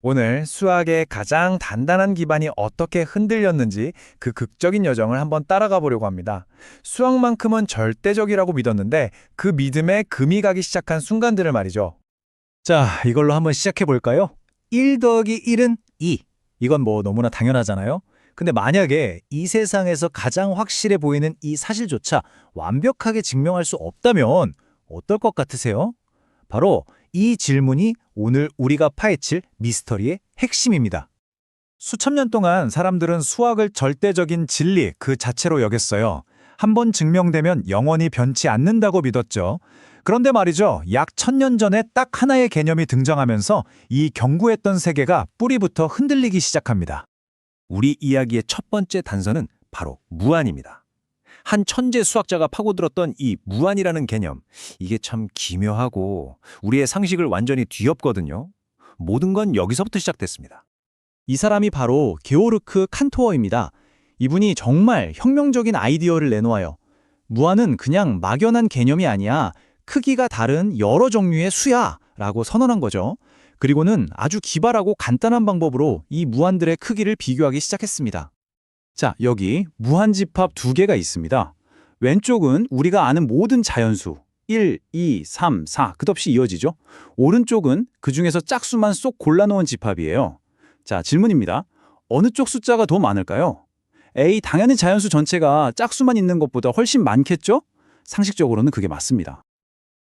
오늘 수학의 가장 단단한 기반이 어떻게 흔들렸는지 그 극적인 여정을 한번 따라가 보려고 합니다. 수학만큼은 절대적이라고 믿었는데 그 믿음에 금이 가기 시작한 순간들을 말이죠. 자, 이걸로 한번 시작해 볼까요? 1 더하기 1은 2. 이건 뭐 너무나 당연하잖아요. 근데 만약에 이 세상에서 가장 확실해 보이는 이 사실조차 완벽하게 증명할 수 없다면 어떨 것 같으세요? 바로 이 질문이 오늘 우리가 파헤칠 미스터리의 핵심입니다. 수천 년 동안 사람들은 수학을 절대적인 진리 그 자체로 여겼어요. 한 번 증명되면 영원히 변치 않는다고 믿었죠. 그런데 말이죠, 약 1000년 전에 딱 하나의 개념이 등장하면서 이 견고했던 세계가 뿌리부터 흔들리기 시작합니다. 우리 이야기의 첫 번째 단서는 바로 무한입니다. 한 천재 수학자가 파고들었던 이 무한이라는 개념, 이게 참 기묘하고 우리의 상식을 완전히 뒤엎거든요. 모든 건 여기서부터 시작됐습니다. 이 사람이 바로 게오르크 칸토어입니다. 이분이 정말 혁명적인 아이디어를 내놓아요. 무한은 그냥 막연한 개념이 아니야. 크기가 다른 여러 종류의 수야 라고 선언한 거죠. 그리고는 아주 기발하고 간단한 방법으로 이 무한들의 크기를 비교하기 시작했습니다. 자, 여기 무한집합 두 개가 있습니다. 왼쪽은 우리가 아는 모든 자연수 1, 2, 3, 4 끝없이 이어지죠. 오른쪽은 그중에서 짝수만 쏙 골라놓은 집합이에요. 자, 질문입니다. 어느 쪽 숫자가 더 많을까요? 에이, 당연히 자연수 전체가 짝수만 있는 것보다 훨씬 많겠죠? 상식적으로는 그게 맞습니다.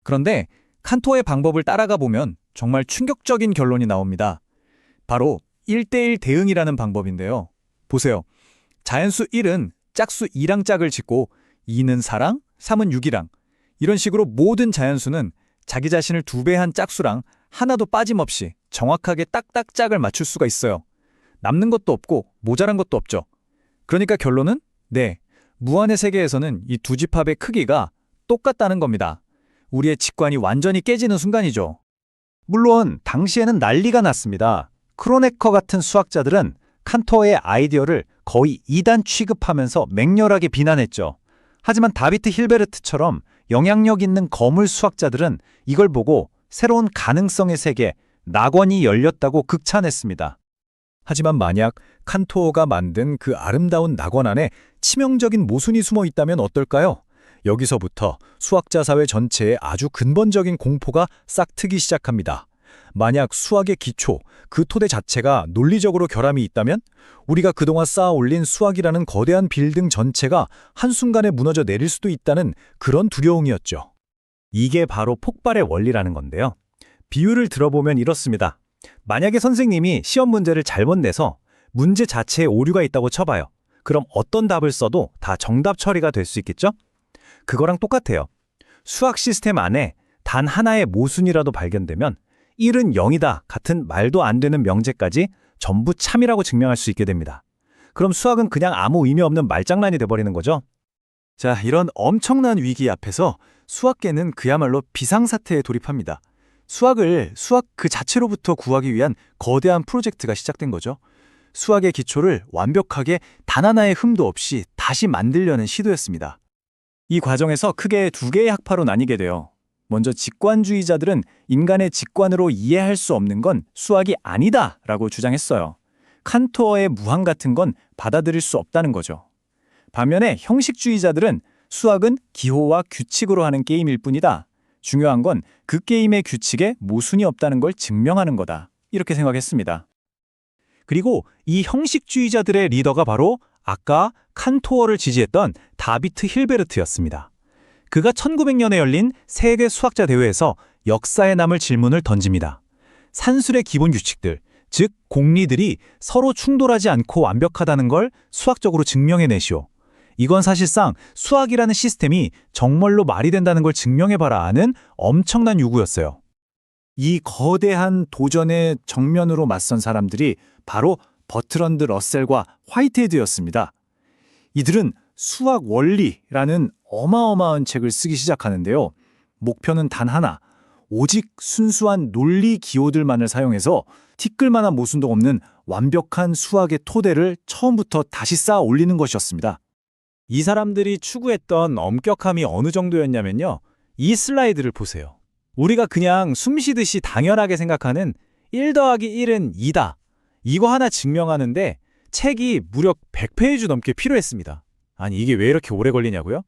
그런데 칸토의 방법을 따라가 보면 정말 충격적인 결론이 나옵니다. 바로 1대1 대응이라는 방법인데요. 보세요. 자연수 1은 짝수 2랑 짝을 짓고 2는 4랑 3은 6이랑 이런 식으로 모든 자연수는 자기 자신을 2배한 짝수랑 하나도 빠짐없이 정확하게 딱딱 짝을 맞출 수가 있어요. 남는 것도 없고 모자란 것도 없죠. 그러니까 결론은 네, 무한의 세계에서는 이 두 집합의 크기가 똑같다는 겁니다. 우리의 직관이 완전히 깨지는 순간이죠. 물론 당시에는 난리가 났습니다. 크로네커 같은 수학자들은 칸토어의 아이디어를 거의 이단 취급하면서 맹렬하게 비난했죠. 하지만 다비트 힐베르트처럼 영향력 있는 거물 수학자들은 이걸 보고 새로운 가능성의 세계, 낙원이 열렸다고 극찬했습니다. 하지만 만약 칸토어가 만든 그 아름다운 낙원 안에 치명적인 모순이 숨어 있다면 어떨까요? 여기서부터 수학자 사회 전체에 아주 근본적인 공포가 싹트기 시작합니다. 만약 수학의 기초, 그 토대 자체가 논리적으로 결함이 있다면 우리가 그동안 쌓아 올린 수학이라는 거대한 빌딩 전체가 한순간에 무너져 내릴 수도 있다는 그런 두려움이었죠. 이게 바로 폭발의 원리라는 건데요. 비유를 들어보면 이렇습니다. 만약에 선생님이 시험 문제를 잘못 내서 문제 자체에 오류가 있다고 쳐봐요. 그럼 어떤 답을 써도 다 정답 처리가 될 수 있겠죠? 그거랑 똑같아요. 수학 시스템 안에 단 하나의 모순이라도 발견되면 1은 0이다 같은 말도 안 되는 명제까지 전부 참이라고 증명할 수 있게 됩니다. 그럼 수학은 그냥 아무 의미 없는 말장난이 돼버리는 거죠. 자, 이런 엄청난 위기 앞에서 수학계는 그야말로 비상사태에 돌입합니다. 수학을 수학 그 자체로부터 구하기 위한 거대한 프로젝트가 시작된 거죠. 수학의 기초를 완벽하게 단 하나의 흠도 없이 다시 만들려는 시도였습니다. 이 과정에서 크게 두 개의 학파로 나뉘게 돼요. 먼저 직관주의자들은 인간의 직관으로 이해할 수 없는 건 수학이 아니다 라고 주장했어요. 칸토어의 무한 같은 건 받아들일 수 없다는 거죠. 반면에 형식주의자들은 수학은 기호와 규칙으로 하는 게임일 뿐이다. 중요한 건 그 게임의 규칙에 모순이 없다는 걸 증명하는 거다. 이렇게 생각했습니다. 그리고 이 형식주의자들의 리더가 바로 아까 칸토어를 지지했던 다비트 힐베르트였습니다. 그가 1900년에 열린 세계 수학자 대회에서 역사에 남을 질문을 던집니다. 산술의 기본 규칙들, 즉 공리들이 서로 충돌하지 않고 완벽하다는 걸 수학적으로 증명해내시오. 이건 사실상 수학이라는 시스템이 정말로 말이 된다는 걸 증명해봐라 하는 엄청난 요구였어요. 이 거대한 도전에 정면으로 맞선 사람들이 바로 버트런드 러셀과 화이트헤드였습니다. 이들은 수학 원리라는 어마어마한 책을 쓰기 시작하는데요. 목표는 단 하나, 오직 순수한 논리 기호들만을 사용해서 티끌만한 모순도 없는 완벽한 수학의 토대를 처음부터 다시 쌓아 올리는 것이었습니다. 이 사람들이 추구했던 엄격함이 어느 정도였냐면요. 이 슬라이드를 보세요. 우리가 그냥 숨쉬듯이 당연하게 생각하는 1 더하기 1은 2다. 이거 하나 증명하는데 책이 무려 100페이지 넘게 필요했습니다. 아니, 이게 왜 이렇게 오래 걸리냐고요?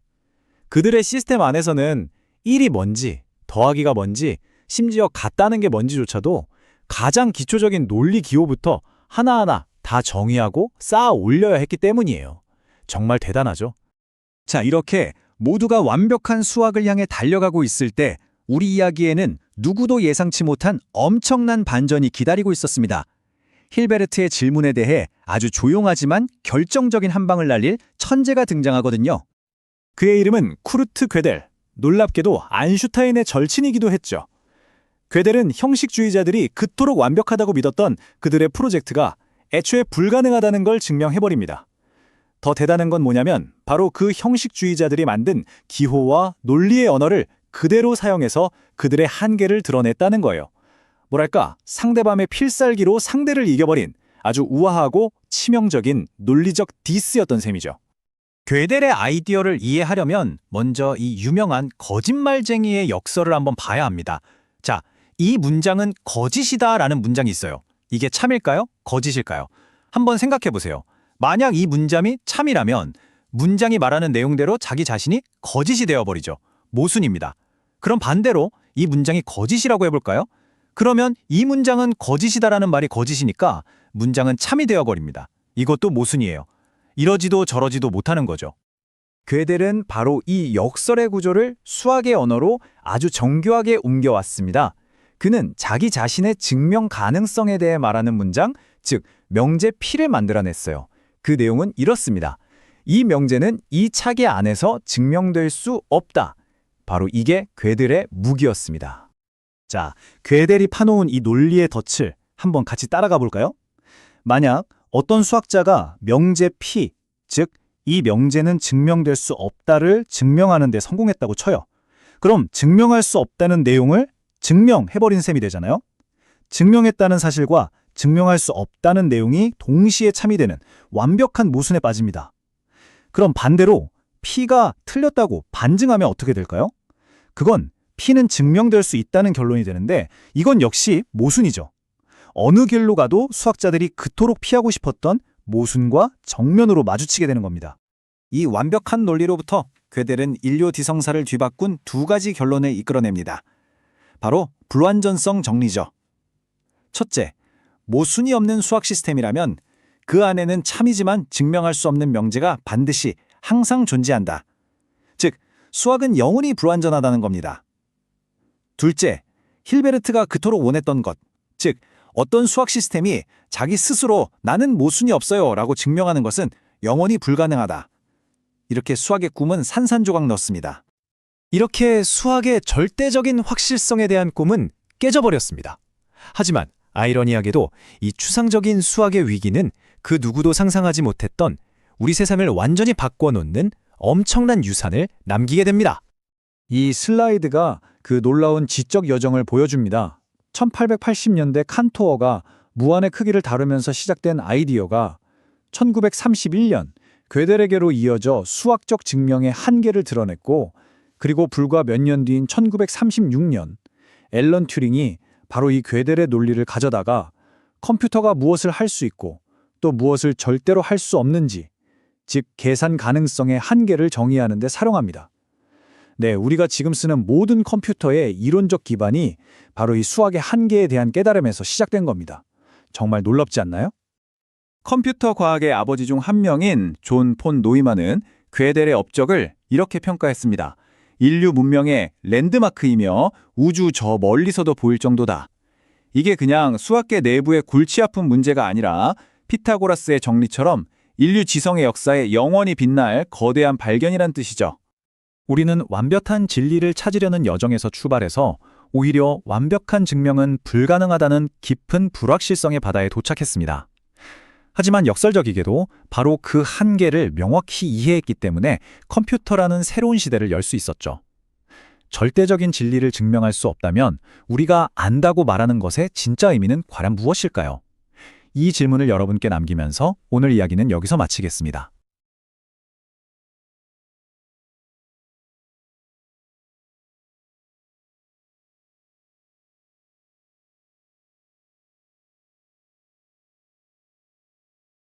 그들의 시스템 안에서는 1이 뭔지, 더하기가 뭔지, 심지어 같다는 게 뭔지조차도 가장 기초적인 논리 기호부터 하나하나 다 정의하고 쌓아 올려야 했기 때문이에요. 정말 대단하죠? 자, 이렇게 모두가 완벽한 수학을 향해 달려가고 있을 때 우리 이야기에는 누구도 예상치 못한 엄청난 반전이 기다리고 있었습니다. 힐베르트의 질문에 대해 아주 조용하지만 결정적인 한 방을 날릴 천재가 등장하거든요. 그의 이름은 쿠르트 괴델, 놀랍게도 아인슈타인의 절친이기도 했죠. 괴델은 형식주의자들이 그토록 완벽하다고 믿었던 그들의 프로젝트가 애초에 불가능하다는 걸 증명해버립니다. 더 대단한 건 뭐냐면 바로 그 형식주의자들이 만든 기호와 논리의 언어를 그대로 사용해서 그들의 한계를 드러냈다는 거예요. 뭐랄까, 상대방의 필살기로 상대를 이겨버린 아주 우아하고 치명적인 논리적 디스였던 셈이죠. 괴델의 아이디어를 이해하려면 먼저 이 유명한 거짓말쟁이의 역설을 한번 봐야 합니다. 자, 이 문장은 거짓이다라는 문장이 있어요. 이게 참일까요? 거짓일까요? 한번 생각해 보세요. 만약 이 문장이 참이라면 문장이 말하는 내용대로 자기 자신이 거짓이 되어버리죠. 모순입니다. 그럼 반대로 이 문장이 거짓이라고 해볼까요? 그러면 이 문장은 거짓이다라는 말이 거짓이니까 문장은 참이 되어버립니다. 이것도 모순이에요. 이러지도 저러지도 못하는 거죠. 괴델은 바로 이 역설의 구조를 수학의 언어로 아주 정교하게 옮겨왔습니다. 그는 자기 자신의 증명 가능성에 대해 말하는 문장, 즉 명제 P를 만들어냈어요. 그 내용은 이렇습니다. 이 명제는 이 차계 안에서 증명될 수 없다. 바로 이게 괴델의 무기였습니다. 자, 괴델이 파놓은 이 논리의 덫을 한번 같이 따라가 볼까요? 만약 어떤 수학자가 명제 P, 즉 이 명제는 증명될 수 없다를 증명하는 데 성공했다고 쳐요. 그럼 증명할 수 없다는 내용을 증명해버린 셈이 되잖아요. 증명했다는 사실과 증명할 수 없다는 내용이 동시에 참이되는 완벽한 모순에 빠집니다. 그럼 반대로 P가 틀렸다고 반증하면 어떻게 될까요? 그건 P는 증명될 수 있다는 결론이 되는데 이건 역시 모순이죠. 어느 길로 가도 수학자들이 그토록 피하고 싶었던 모순과 정면으로 마주치게 되는 겁니다. 이 완벽한 논리로부터 괴델은 인류 지성사를 뒤바꾼 두 가지 결론을 이끌어냅니다. 바로 불완전성 정리죠. 첫째, 모순이 없는 수학 시스템이라면 그 안에는 참이지만 증명할 수 없는 명제가 반드시 항상 존재한다. 즉, 수학은 영원히 불완전하다는 겁니다. 둘째, 힐베르트가 그토록 원했던 것, 즉 어떤 수학 시스템이 자기 스스로 나는 모순이 없어요 라고 증명하는 것은 영원히 불가능하다. 이렇게 수학의 꿈은 산산조각 넣습니다. 이렇게 수학의 절대적인 확실성에 대한 꿈은 깨져버렸습니다. 하지만 아이러니하게도 이 추상적인 수학의 위기는 그 누구도 상상하지 못했던 우리 세상을 완전히 바꿔놓는 엄청난 유산을 남기게 됩니다. 이 슬라이드가 그 놀라운 지적 여정을 보여줍니다. 1880년대 칸토어가 무한의 크기를 다루면서 시작된 아이디어가 1931년 괴델에게로 이어져 수학적 증명의 한계를 드러냈고, 그리고 불과 몇 년 뒤인 1936년 앨런 튜링이 바로 이 괴델의 논리를 가져다가 컴퓨터가 무엇을 할 수 있고 또 무엇을 절대로 할 수 없는지, 즉 계산 가능성의 한계를 정의하는 데 사용합니다. 네, 우리가 지금 쓰는 모든 컴퓨터의 이론적 기반이 바로 이 수학의 한계에 대한 깨달음에서 시작된 겁니다. 정말 놀랍지 않나요? 컴퓨터 과학의 아버지 중 한 명인 존 폰 노이만은 괴델의 업적을 이렇게 평가했습니다. 인류 문명의 랜드마크이며 우주 저 멀리서도 보일 정도다. 이게 그냥 수학계 내부의 골치 아픈 문제가 아니라 피타고라스의 정리처럼 인류 지성의 역사에 영원히 빛날 거대한 발견이란 뜻이죠. 우리는 완벽한 진리를 찾으려는 여정에서 출발해서 오히려 완벽한 증명은 불가능하다는 깊은 불확실성의 바다에 도착했습니다. 하지만 역설적이게도 바로 그 한계를 명확히 이해했기 때문에 컴퓨터라는 새로운 시대를 열 수 있었죠. 절대적인 진리를 증명할 수 없다면 우리가 안다고 말하는 것의 진짜 의미는 과연 무엇일까요? 이 질문을 여러분께 남기면서 오늘 이야기는 여기서 마치겠습니다.